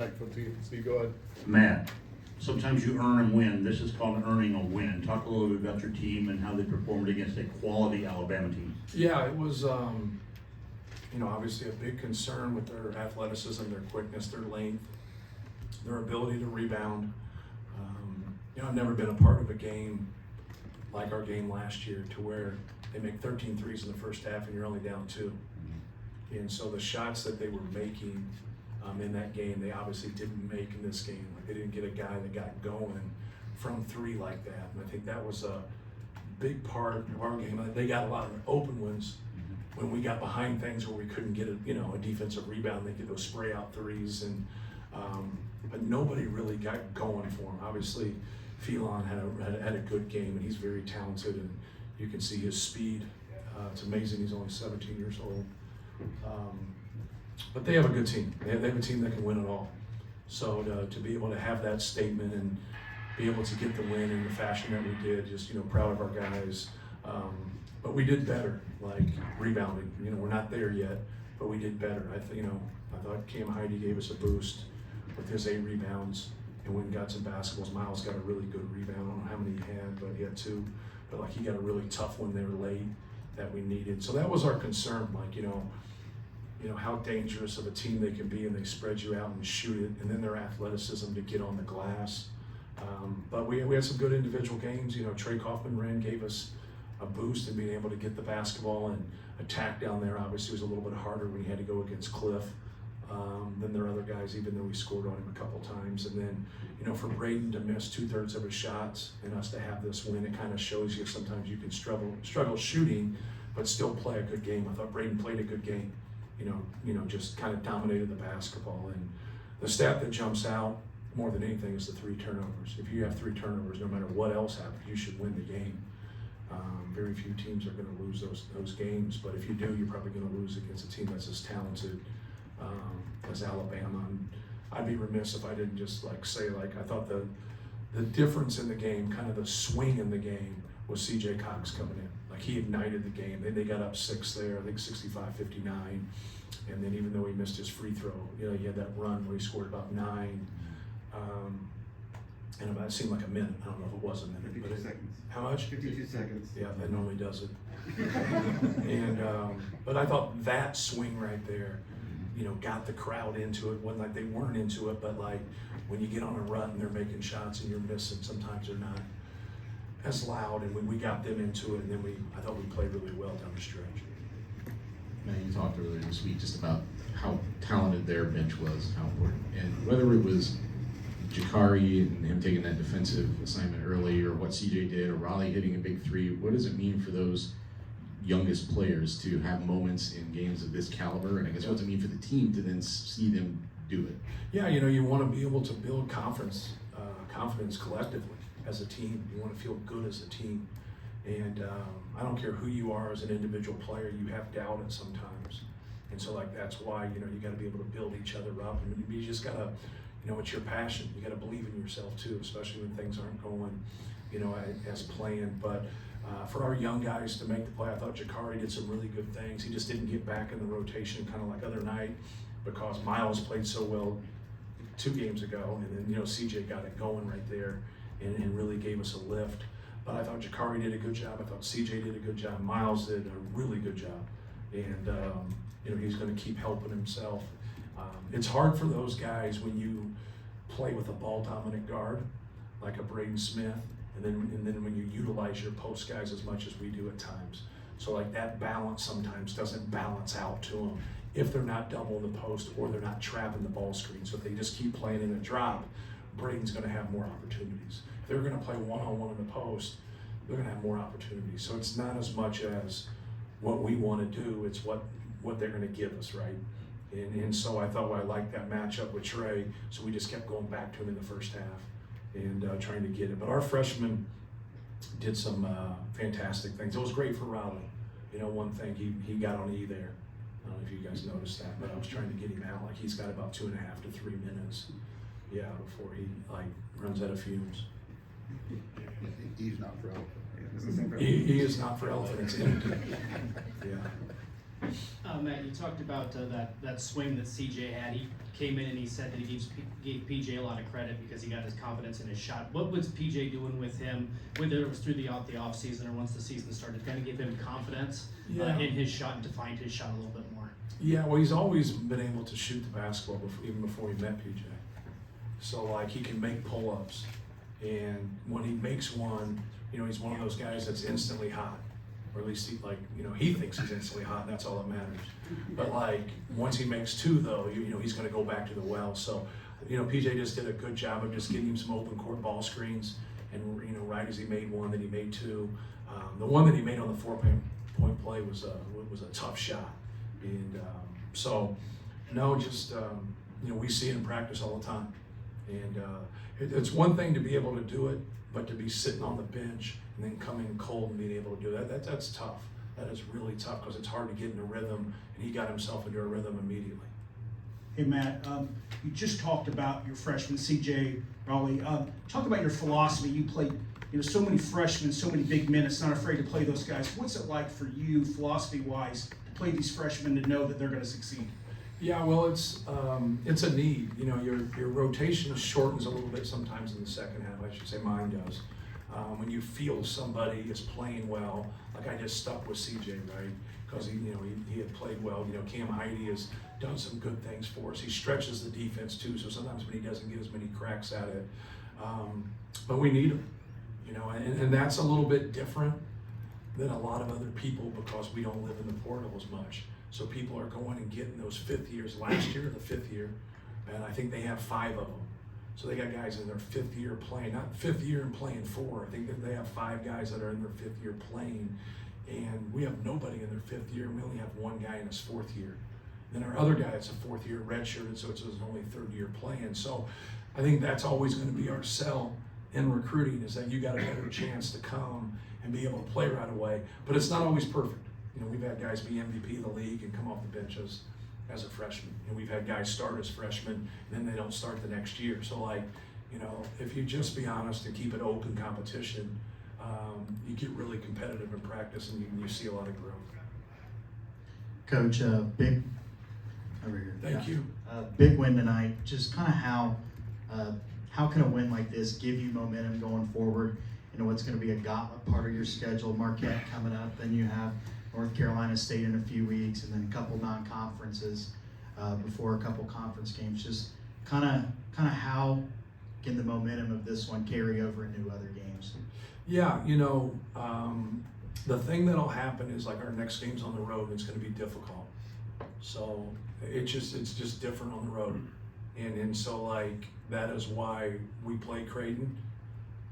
To you. So you go ahead. Matt, sometimes you earn and win. This is called earning a win. Talk a little bit about your team and how they performed against a quality Alabama team. Yeah, it was, obviously a big concern with their athleticism, their quickness, their length, their ability to rebound. I've never been a part of a game like our game last year to where they make 13 threes in the first half and you're only down 2. And so the shots that they were making in that game, they obviously didn't make in this game. Like, they didn't get a guy that got going from 3 like that. And I think that was a big part of our game. They got a lot of open ones when we got behind things where we couldn't get a defensive rebound. They get those spray out threes, and but nobody really got going for him. Obviously, Phelan had a good game, and he's very talented, and you can see his speed. It's amazing he's only 17 years old. But they have a good team. They have a team that can win it all. So to be able to have that statement and be able to get the win in the fashion that we did, just proud of our guys. But we did better, like rebounding. We're not there yet, but we did better. I thought Cam Heidi gave us a boost with his 8 rebounds, and when we got some basketballs, Miles got a really good rebound. I don't know how many he had, but he had 2. But he got a really tough one there late that we needed. So that was our concern, how dangerous of a team they can be, and they spread you out and shoot it, and then their athleticism to get on the glass. But we had some good individual games. Trey Kaufman-Wren gave us a boost in being able to get the basketball and attack down there. Obviously, it was a little bit harder when he had to go against Cliff than their other guys, even though we scored on him a couple times. And then, for Braden to miss 2/3 of his shots and us to have this win, it kind of shows you sometimes you can struggle shooting, but still play a good game. I thought Braden played a good game. Just kind of dominated the basketball. And the stat that jumps out more than anything is the 3 turnovers. If you have 3 turnovers, no matter what else happens, you should win the game. Very few teams are going to lose those games, but if you do, you're probably going to lose against a team that's as talented as Alabama. And I'd be remiss if I didn't just say I thought the difference in the game, kind of the swing in the game, was C.J. Cox coming in. He ignited the game. Then they got up 6 there, I think 65-59. And then even though he missed his free throw, he had that run where he scored about 9. And it seemed like a minute. I don't know if it was a minute. 52 seconds. How much? 52 seconds. Yeah, that normally does it. And but I thought that swing right there, got the crowd into it. Wasn't like they weren't into it, but when you get on a run and they're making shots and you're missing, sometimes they're not as loud. And when we got them into it, and then I thought we played really well down the stretch. Now, you talked earlier this week just about how talented their bench was, how important, and whether it was Jakari and him taking that defensive assignment early, or what CJ did, or Raleigh hitting a big 3, what does it mean for those youngest players to have moments in games of this caliber? And I guess what does it mean for the team to then see them do it? Yeah, you want to be able to build confidence collectively as a team. You want to feel good as a team. And I don't care who you are as an individual player, you have doubt at sometimes. And so that's why, you got to be able to build each other up. And you just got to, it's your passion. You got to believe in yourself too, especially when things aren't going, as planned. But for our young guys to make the play, I thought Jakari did some really good things. He just didn't get back in the rotation kind of like other night because Miles played so well 2 games ago. And then, CJ got it going right there and really gave us a lift. But I thought Jakari did a good job. I thought CJ did a good job. Miles did a really good job. And, he's going to keep helping himself. It's hard for those guys when you play with a ball-dominant guard, like a Braden Smith, and then when you utilize your post guys as much as we do at times. So that balance sometimes doesn't balance out to them if they're not doubling the post or they're not trapping the ball screen. So if they just keep playing in a drop, Braden's going to have more opportunities. If they're going to play one-on-one in the post, they're going to have more opportunities. So it's not as much as what we want to do, it's what they're going to give us, right? And so I thought I liked that matchup with Trey, so we just kept going back to him in the first half and trying to get it. But our freshmen did some fantastic things. It was great for Raleigh. One thing, he got on E there. I don't know if you guys noticed that, but I was trying to get him out. He's got about 2.5 to 3 minutes, before he runs out of fumes. He's not for elephant. He is not for elephant. It's empty. Yeah. Matt, you talked about that swing that CJ had. He came in and he said that he gave PJ a lot of credit because he got his confidence in his shot. What was PJ doing with him, whether it was through the off season or once the season started, to kind of give him confidence in his shot and to find his shot a little bit more? Yeah, well, he's always been able to shoot the basketball even before he met PJ. So like he can make pull-ups, and when he makes one, he's one of those guys that's instantly hot. Or at least he thinks he's instantly hot, and that's all that matters. But like, once he makes two though, he's gonna go back to the well. So, PJ just did a good job of just getting him some open court ball screens, and right as he made one, then he made two. The one that he made on the 4-point play was a tough shot. And so, no, just, we see it in practice all the time. And it's one thing to be able to do it, but to be sitting on the bench and then coming cold and being able to do that's tough. That is really tough because it's hard to get in a rhythm, and he got himself into a rhythm immediately. Hey Matt, you just talked about your freshman CJ Raleigh. Talk about your philosophy. You played, so many freshmen, so many big minutes. Not afraid to play those guys. What's it like for you, philosophy-wise, to play these freshmen to know that they're going to succeed? Yeah, well, it's a need. Your rotation shortens a little bit sometimes in the second half. I should say mine does. When you feel somebody is playing well, like I just stuck with CJ, right? Because he had played well. Cam Heide has done some good things for us. He stretches the defense too, so sometimes when he doesn't get as many cracks at it, but we need him. And that's a little bit different than a lot of other people because we don't live in the portal as much. So people are going and getting those fifth years. Last year, the fifth year, and I think they have 5 of them. So they got guys in their 5th year playing, not 5th year and playing 4. I think that they have 5 guys that are in their 5th year playing, and we have nobody in their 5th year. We only have 1 guy in his 4th year. Then our other guy, it's a 4th year redshirted, so it's his only 3rd year playing. So I think that's always going to be our sell in recruiting, is that you got a better chance to come and be able to play right away. But it's not always perfect. We've had guys be MVP of the league and come off the bench as a freshman. And we've had guys start as freshmen, and then they don't start the next year. So if you just be honest and keep it open competition, you get really competitive in practice, and you see a lot of growth. Coach, big over here. Thank you. Big win tonight. Just kind of how can a win like this give you momentum going forward? It's going to be a gauntlet part of your schedule. Marquette coming up, then you have North Carolina State in a few weeks, and then a couple non-conferences before a couple conference games. Just kind of how can the momentum of this one carry over into other games? Yeah, the thing that'll happen is our next game's on the road, and it's going to be difficult. So it's just different on the road, and so that is why we play Creighton.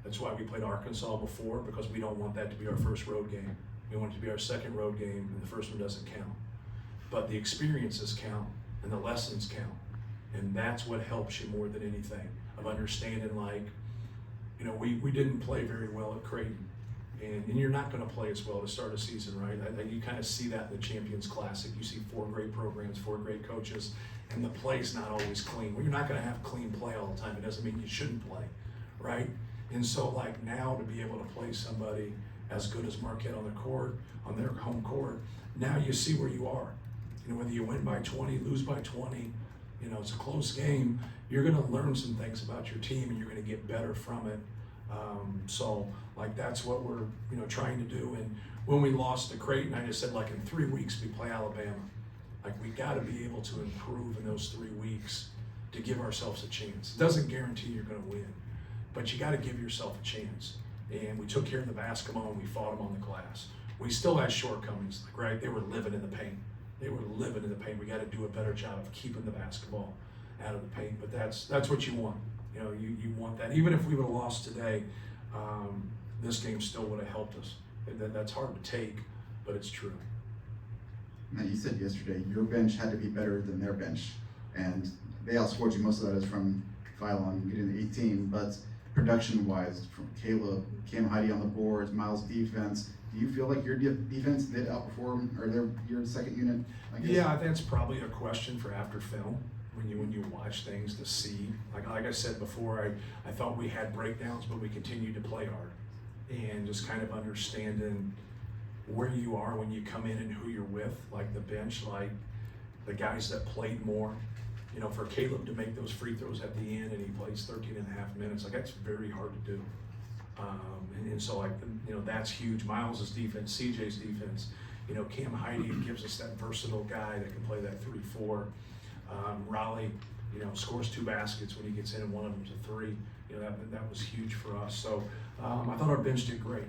That's why we played Arkansas before, because we don't want that to be our first road game. We want it to be our second road game, and the first one doesn't count. But the experiences count, and the lessons count. And that's what helps you more than anything, of understanding we didn't play very well at Creighton. And you're not going to play as well to start a season, right? You kind of see that in the Champions Classic. You see 4 great programs, 4 great coaches, and the play's not always clean. Well, you're not going to have clean play all the time. It doesn't mean you shouldn't play, right? And so now to be able to play somebody as good as Marquette on the court, on their home court, now you see where you are. Whether you win by 20, lose by 20, it's a close game, you're going to learn some things about your team, and you're going to get better from it. So that's what we're trying to do. And when we lost to Creighton, I just said in 3 weeks we play Alabama. We got to be able to improve in those 3 weeks to give ourselves a chance. It doesn't guarantee you're going to win, but you got to give yourself a chance. And we took care of the basketball, and we fought them on the glass. We still had shortcomings, right? They were living in the paint. We got to do a better job of keeping the basketball out of the paint. But that's what you want. You want that. Even if we would have lost today, this game still would have helped us. That's hard to take, but it's true. Now, you said yesterday your bench had to be better than their bench, and they outscored you. Most of that is from Phylon getting the 18, but production-wise, from Caleb, Cam Heide on the boards, Miles' defense, do you feel like your defense did outperform, or your second unit, I guess? Yeah, that's probably a question for after film, when you watch things to see. Like I said before, I thought we had breakdowns, but we continued to play hard. And just kind of understanding, where you are when you come in and who you're with, like the bench, like the guys that played more. You know, for Caleb to make those free throws at the end and he plays 13 and a half minutes, like that's very hard to do. And so like, you know, that's huge. Miles' defense, CJ's defense, you know, Cam Heidi gives us that versatile guy that can play that 3-4. Raleigh, you know, scores 2 baskets when he gets in and one of them's a 3. You know, that was huge for us. So I thought our bench did great.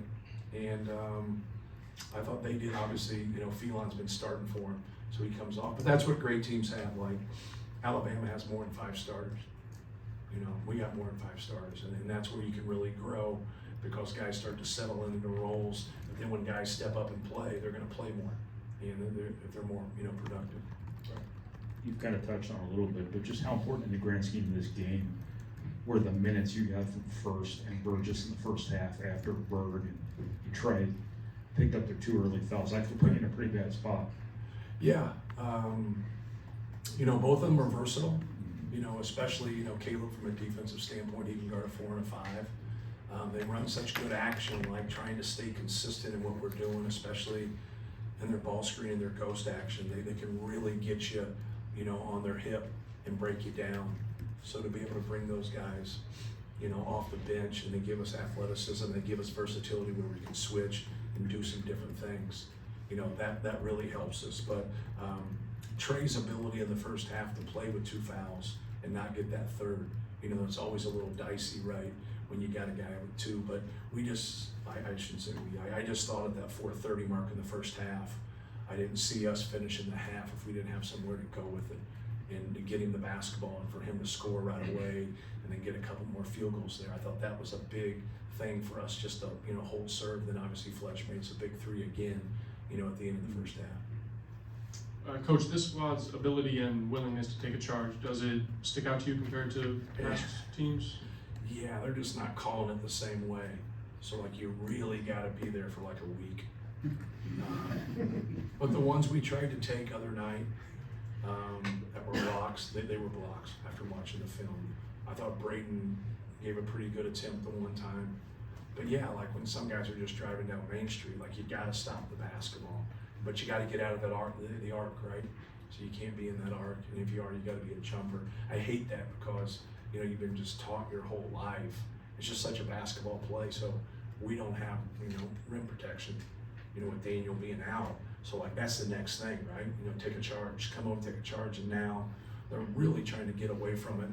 And I thought they did, obviously, you know, Phelan's been starting for him, so he comes off. But that's what great teams have. Like Alabama has more than 5 starters. You know, we got more than 5 starters, and that's where you can really grow because guys start to settle into the roles. But then when guys step up and play, they're going to play more, and if they're more, you know, productive. You've kind of touched on it a little bit, but just how important in the grand scheme of this game were the minutes you got from First and Burgess in the first half after Berg and Trey picked up their 2 early fouls, actually put you in a pretty bad spot. Yeah, you know, both of them are versatile. You know, especially, you know, Caleb from a defensive standpoint, he can guard a 4 and a 5. They run such good action, like trying to stay consistent in what we're doing, especially in their ball screen and their ghost action. They can really get you, you know, on their hip and break you down. So to be able to bring those guys, you know, off the bench, and they give us athleticism, they give us versatility where we can switch and do some different things. You know, that really helps us. But Trey's ability in the first half to play with 2 fouls and not get that 3rd, you know, it's always a little dicey, right, when you got a guy with 2. But we just, I shouldn't say we, I just thought at that 4:30 mark in the first half, I didn't see us finishing the half if we didn't have somewhere to go with it. And to get him the basketball and for him to score right away and then get a couple more field goals there. I thought that was a big thing for us just to, you know, hold serve. Then obviously Fletch made a big 3 again, you know, at the end of the first half. Coach, this squad's ability and willingness to take a charge, does it stick out to you compared to past teams? Yeah, they're just not calling it the same way. So like you really got to be there for like a week. But the ones we tried to take other night that were blocks, they were blocks after watching the film. I thought Brayton gave a pretty good attempt the one time. But yeah, like when some guys are just driving down Main Street, like you got to stop the basketball. But you got to get out of that arc, the arc, right? So you can't be in that arc, and if you are, you got to be a jumper. I hate that because, you know, you've been just taught your whole life. It's just such a basketball play, so we don't have, you know, rim protection, you know, with Daniel being out. So like that's the next thing, right? You know, take a charge, come over, take a charge, and now they're really trying to get away from it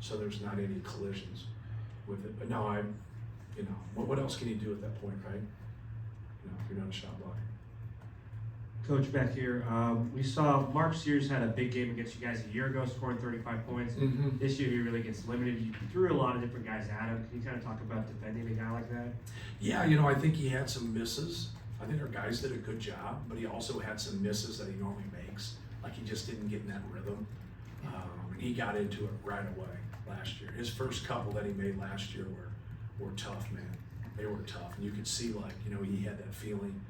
so there's not any collisions with it. But now you know, what else can you do at that point, right? You know, if you're not a shot blocker. Coach, back here, we saw Mark Sears had a big game against you guys a year ago, scoring 35 points. Mm-hmm. This year he really gets limited. You threw a lot of different guys at him. Can you kind of talk about defending a guy like that? Yeah, you know, I think he had some misses. I think our guys did a good job, but he also had some misses that he normally makes. Like he just didn't get in that rhythm. And he got into it right away last year. His first couple that he made last year were tough, man. They were tough, and you could see, like, you know, he had that feeling.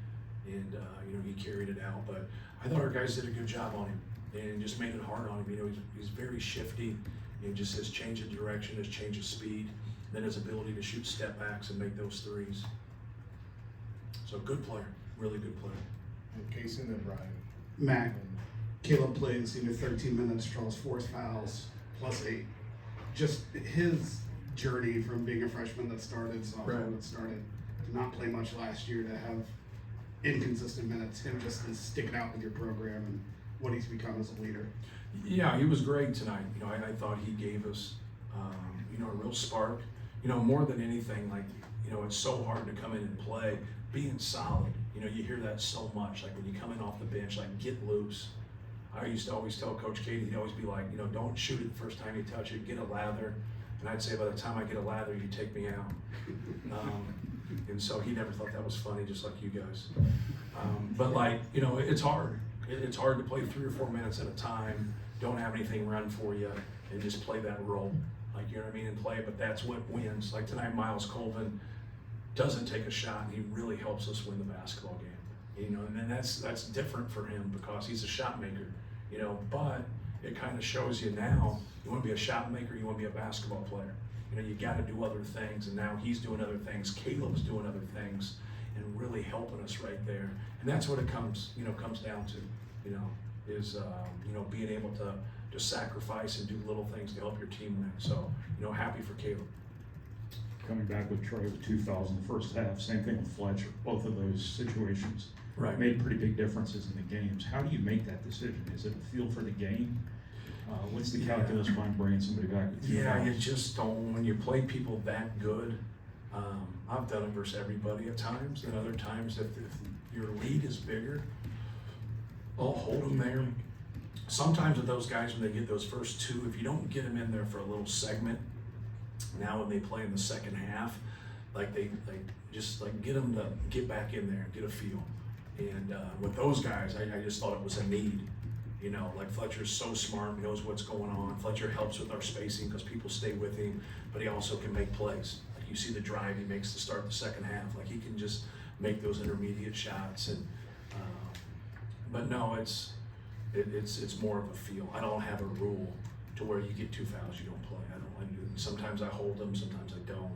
And, you know, he carried it out. But I thought our guys did a good job on him and just made it hard on him. You know, he's very shifty and just his change of direction, his change of speed, then his ability to shoot step backs and make those threes. So good player, really good player. And Casey and then Brian. Matt, Caleb played, senior 13 minutes, draws 4 fouls, plus 8. Just his journey from being a freshman that started, sophomore that started, to not play much last year, to have inconsistent minutes, him just sticking out with your program and what he's become as a leader. Yeah, he was great tonight. You know, I thought he gave us, you know, a real spark. You know, more than anything, like, you know, it's so hard to come in and play. Being solid, you know, you hear that so much. Like when you come in off the bench, like get loose. I used to always tell Coach Katie, he'd always be like, you know, don't shoot it the first time you touch it. Get a lather, and I'd say by the time I get a lather, you take me out. And so he never thought that was funny, just like you guys. But like, you know, it's hard. It's hard to play 3 or 4 minutes at a time, don't have anything run for you, and just play that role. Like, you know what I mean, and play, but that's what wins. Like tonight, Miles Colvin doesn't take a shot, and he really helps us win the basketball game. You know, and then that's different for him because he's a shot maker, you know, but it kind of shows you now, you want to be a shot maker, you want to be a basketball player. You know, you got to do other things, and now he's doing other things. Caleb's doing other things, and really helping us right there. And that's what it comes down to, is being able to sacrifice and do little things to help your team win. So, happy for Caleb. Coming back with Troy with 2 fouls in the first half, same thing with Fletcher. Both of those situations Right. made pretty big differences in the games. How do you make that decision? Is it a feel for the game? What's the calculus behind bringing somebody back with 2 Yeah, fouls? you just don't, when you play people that good, I've done it versus everybody at times, and other times if your lead is bigger, I'll hold them there. Sometimes with those guys, when they get those first 2, if you don't get them in there for a little segment, now when they play in the second half, just get them to get back in there, get a feel. And with those guys, I just thought it was a need. Like Fletcher's so smart, knows what's going on. Fletcher helps with our spacing because people stay with him, but he also can make plays. Like you see the drive he makes to start the second half. Like he can just make those intermediate shots. And but no, it's more of a feel. I don't have a rule to where you get 2 fouls, you don't play. Sometimes I hold them, sometimes I don't.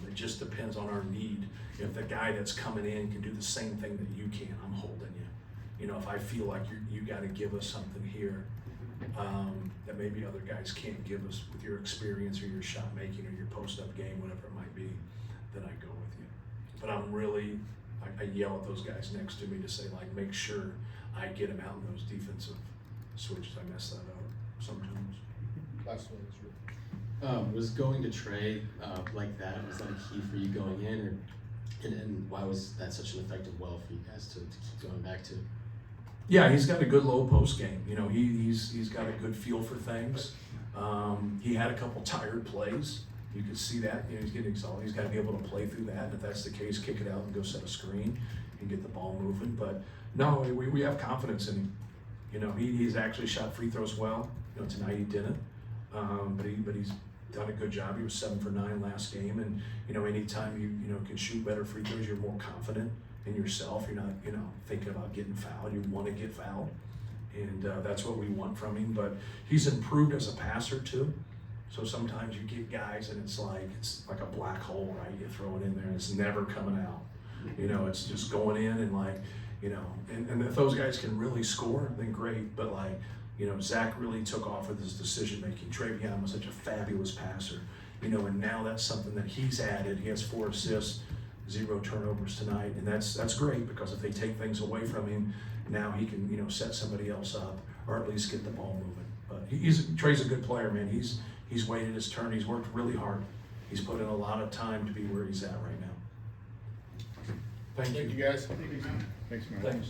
It just depends on our need. If the guy that's coming in can do the same thing that you can, I'm holding you. If I feel like you got to give us something here that maybe other guys can't give us with your experience or your shot making or your post-up game, whatever it might be, then I go with you. But I yell at those guys next to me to say, make sure I get them out in those defensive switches. I mess that up sometimes. Last one is Was going to Trey like that, was that a key for you going in, and why was that such an effective well for you guys to keep going back to? Yeah, he's got a good low post game. He's got a good feel for things. He had a couple tired plays. You could see that. He's getting exhausted. He's got to be able to play through that. And if that's the case, kick it out and go set a screen and get the ball moving. But no, we have confidence in him. He's actually shot free throws well. Tonight he didn't. But he's done a good job. He was 7 for 9 last game. And anytime you can shoot better free throws, you're more confident in yourself. You're not thinking about getting fouled. You want to get fouled, and that's what we want from him. But he's improved as a passer too. So sometimes you get guys and it's like a black hole, right? You throw it in there and it's never coming out. It's just going in and if those guys can really score, then great. But Zach really took off with his decision making. Travion was such a fabulous passer, and now that's something that he's added. He has 4 assists, 0 turnovers tonight, and that's great because if they take things away from him, now he can set somebody else up or at least get the ball moving. But Trey's a good player, man. He's waited his turn. He's worked really hard. He's put in a lot of time to be where he's at right now. Thank you. Thank you guys. Thanks, man. Thanks.